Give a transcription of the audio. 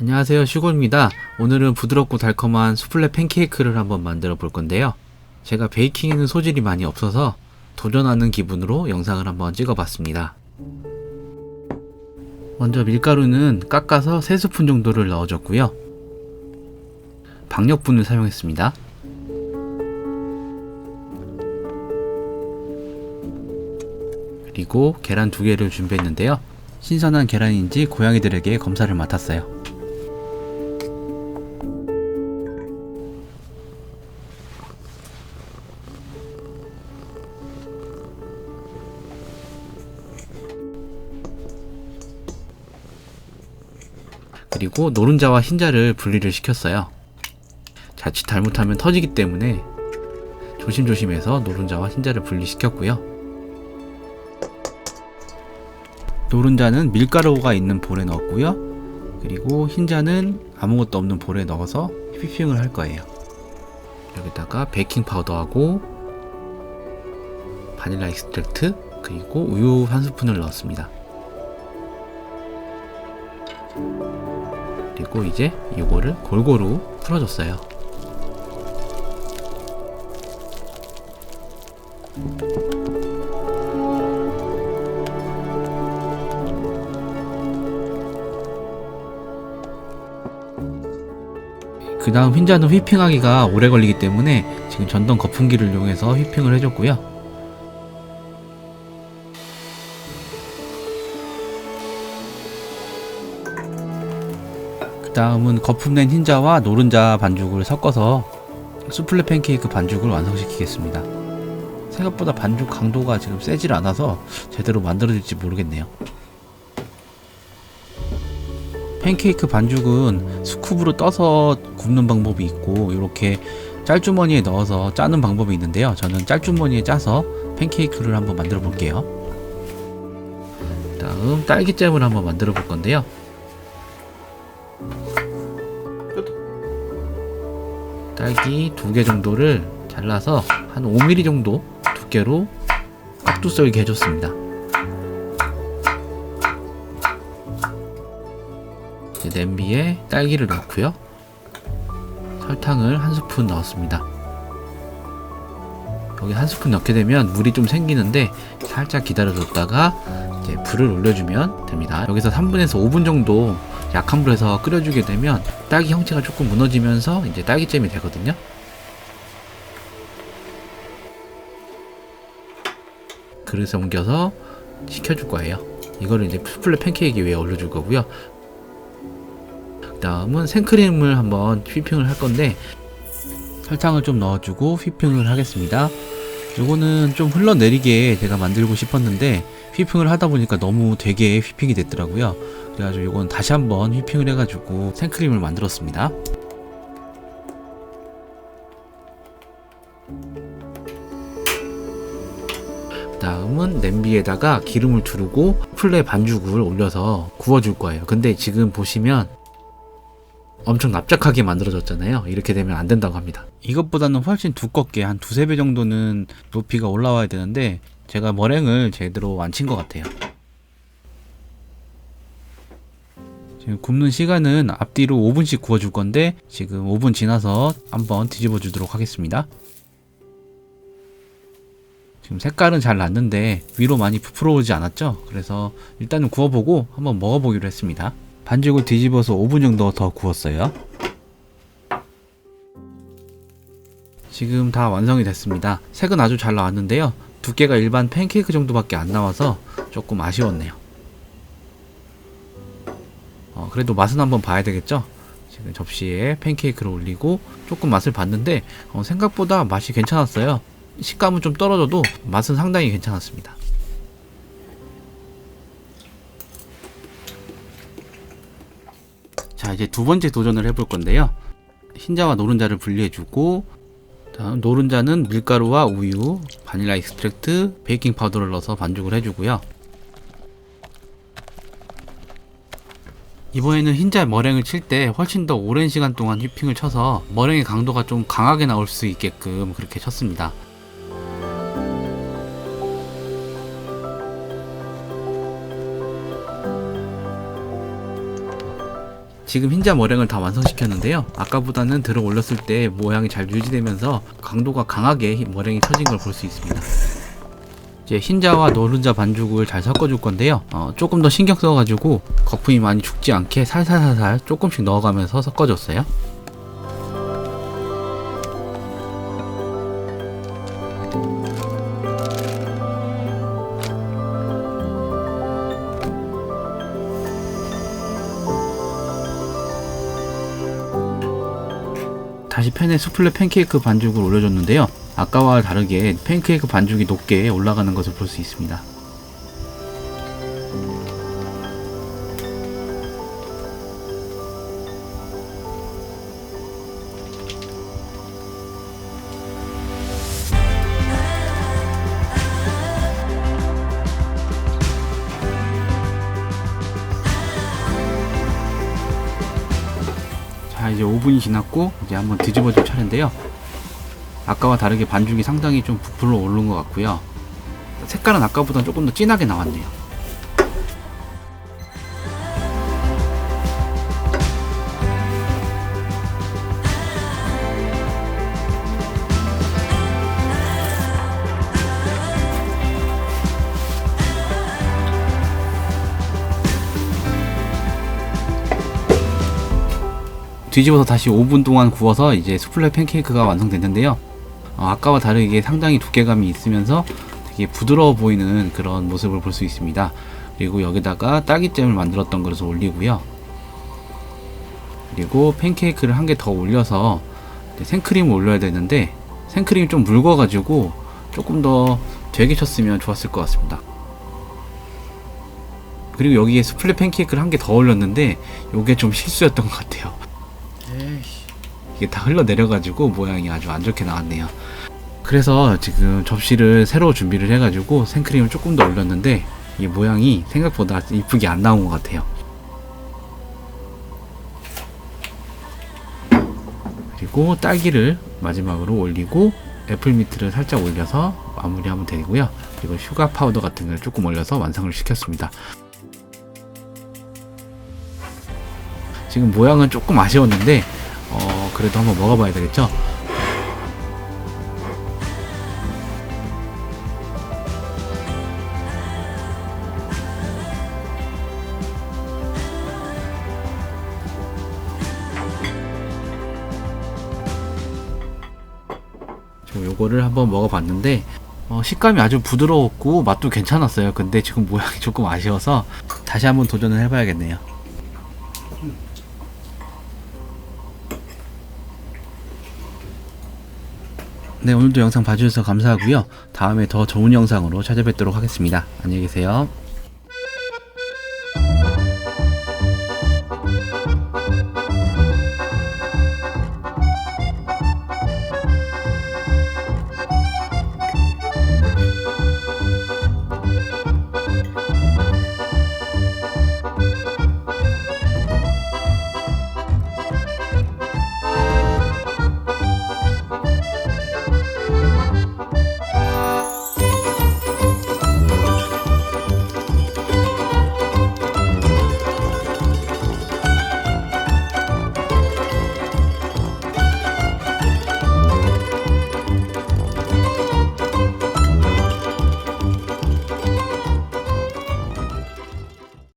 안녕하세요, 슈골입니다. 오늘은 부드럽고 달콤한 수플레 팬케이크를 한번 만들어 볼 건데요. 제가 베이킹에는 소질이 많이 없어서 도전하는 기분으로 영상을 한번 찍어 봤습니다. 먼저 밀가루는 깎아서 3스푼 정도를 넣어줬고요. 박력분을 사용했습니다. 그리고 계란 2개를 준비했는데요. 신선한 계란인지 고양이들에게 검사를 맡았어요. 그리고 노른자와 흰자를 분리를 시켰어요. 자칫 잘못하면 터지기 때문에 조심조심해서 노른자와 흰자를 분리시켰고요. 노른자는 밀가루가 있는 볼에 넣었고요. 그리고 흰자는 아무것도 없는 볼에 넣어서 휘핑을 할 거예요. 여기다가 베이킹 파우더하고 바닐라 익스트랙트 그리고 우유 1스푼을 넣었습니다. 그리고 이제 이거를 골고루 풀어줬어요. 그 다음 흰자는 휘핑하기가 오래 걸리기 때문에 지금 전동 거품기를 이용해서 휘핑을 해줬고요. 그 다음은 거품낸 흰자와 노른자 반죽을 섞어서 수플레 팬케이크 반죽을 완성시키겠습니다. 생각보다 반죽 강도가 지금 세질 않아서 제대로 만들어질지 모르겠네요. 팬케이크 반죽은 스쿱으로 떠서 굽는 방법이 있고 이렇게 짤주머니에 넣어서 짜는 방법이 있는데요. 저는 짤주머니에 짜서 팬케이크를 한번 만들어 볼게요. 다음 딸기잼을 한번 만들어 볼 건데요. 딸기 2개 정도를 잘라서 한 5mm 정도 두께로 깍두 썰기 해줬습니다. 이제 냄비에 딸기를 넣고요. 설탕을 1스푼 넣었습니다. 여기 1스푼 넣게 되면 물이 좀 생기는데 살짝 기다려줬다가 이제 불을 올려주면 됩니다. 여기서 3분에서 5분 정도 약한 불에서 끓여주게 되면 딸기 형체가 조금 무너지면서 이제 딸기잼이 되거든요. 그릇에 옮겨서 식혀줄 거예요. 이거를 이제 수플레 팬케이크 위에 올려줄 거고요. 그 다음은 생크림을 한번 휘핑을 할 건데 설탕을 좀 넣어주고 휘핑을 하겠습니다. 요거는 좀 흘러내리게 제가 만들고 싶었는데 휘핑을 하다 보니까 너무 되게 휘핑이 됐더라고요. 그래가지고 요건 다시 한번 휘핑을 해가지고 생크림을 만들었습니다. 다음은 냄비에다가 기름을 두르고 수플레 반죽을 올려서 구워줄 거예요. 근데 지금 보시면 엄청 납작하게 만들어졌잖아요. 이렇게 되면 안 된다고 합니다. 이것보다는 훨씬 두껍게 한 2~3배 정도는 높이가 올라와야 되는데 제가 머랭을 제대로 안 친 것 같아요. 지금 굽는 시간은 앞뒤로 5분씩 구워줄 건데 지금 5분 지나서 한번 뒤집어 주도록 하겠습니다. 지금 색깔은 잘 났는데 위로 많이 부풀어 오지 않았죠? 그래서 일단은 구워보고 한번 먹어보기로 했습니다. 반죽을 뒤집어서 5분 정도 더 구웠어요. 지금 다 완성이 됐습니다. 색은 아주 잘 나왔는데요. 두께가 일반 팬케이크 정도밖에 안 나와서 조금 아쉬웠네요. 그래도 맛은 한번 봐야 되겠죠? 지금 접시에 팬케이크를 올리고 조금 맛을 봤는데 생각보다 맛이 괜찮았어요. 식감은 좀 떨어져도 맛은 상당히 괜찮았습니다. 자, 이제 두 번째 도전을 해볼 건데요. 흰자와 노른자를 분리해주고 다음 노른자는 밀가루와 우유, 바닐라 익스트랙트, 베이킹 파우더를 넣어서 반죽을 해주고요. 이번에는 흰자 머랭을 칠 때 훨씬 더 오랜 시간 동안 휘핑을 쳐서 머랭의 강도가 좀 강하게 나올 수 있게끔 그렇게 쳤습니다. 지금 흰자 머랭을 다 완성시켰는데요. 아까보다는 들어 올렸을 때 모양이 잘 유지되면서 강도가 강하게 머랭이 쳐진 걸 볼 수 있습니다. 이제 흰자와 노른자 반죽을 잘 섞어줄 건데요. 조금 더 신경 써가지고 거품이 많이 죽지 않게 살살살살 조금씩 넣어가면서 섞어줬어요. 다시 팬에 수플레 팬케이크 반죽을 올려줬는데요. 아까와 다르게 팬케이크 반죽이 높게 올라가는 것을 볼 수 있습니다. 자, 이제 5분이 지났고 이제 한번 뒤집어 줄 차례인데요. 아까와 다르게 반죽이 상당히 좀 부풀어 오른 것 같고요. 색깔은 아까보다 조금 더 진하게 나왔네요. 뒤집어서 다시 5분 동안 구워서 이제 수플레 팬케이크가 완성됐는데요. 아까와 다르게 상당히 두께감이 있으면서 되게 부드러워 보이는 그런 모습을 볼 수 있습니다. 그리고 여기다가 딸기잼을 만들었던 것을 올리고요. 그리고 팬케이크를 한 개 더 올려서 생크림을 올려야 되는데 생크림이 좀 묽어 가지고 조금 더 되게 쳤으면 좋았을 것 같습니다. 그리고 여기에 수플레 팬케이크를 한 개 더 올렸는데 이게 좀 실수였던 것 같아요. 이게 다 흘러내려가지고 모양이 아주 안 좋게 나왔네요. 그래서 지금 접시를 새로 준비를 해가지고 생크림을 조금 더 올렸는데 이 모양이 생각보다 이쁘게 안 나온 것 같아요. 그리고 딸기를 마지막으로 올리고 애플미트를 살짝 올려서 마무리하면 되고요. 그리고 슈가 파우더 같은 걸 조금 올려서 완성을 시켰습니다. 지금 모양은 조금 아쉬웠는데 그래도 한번 먹어봐야 되겠죠? 요거를 한번 먹어봤는데 식감이 아주 부드러웠고 맛도 괜찮았어요. 근데 지금 모양이 조금 아쉬워서 다시 한번 도전을 해봐야겠네요. 네, 오늘도 영상 봐주셔서 감사하고요. 다음에 더 좋은 영상으로 찾아뵙도록 하겠습니다. 안녕히 계세요.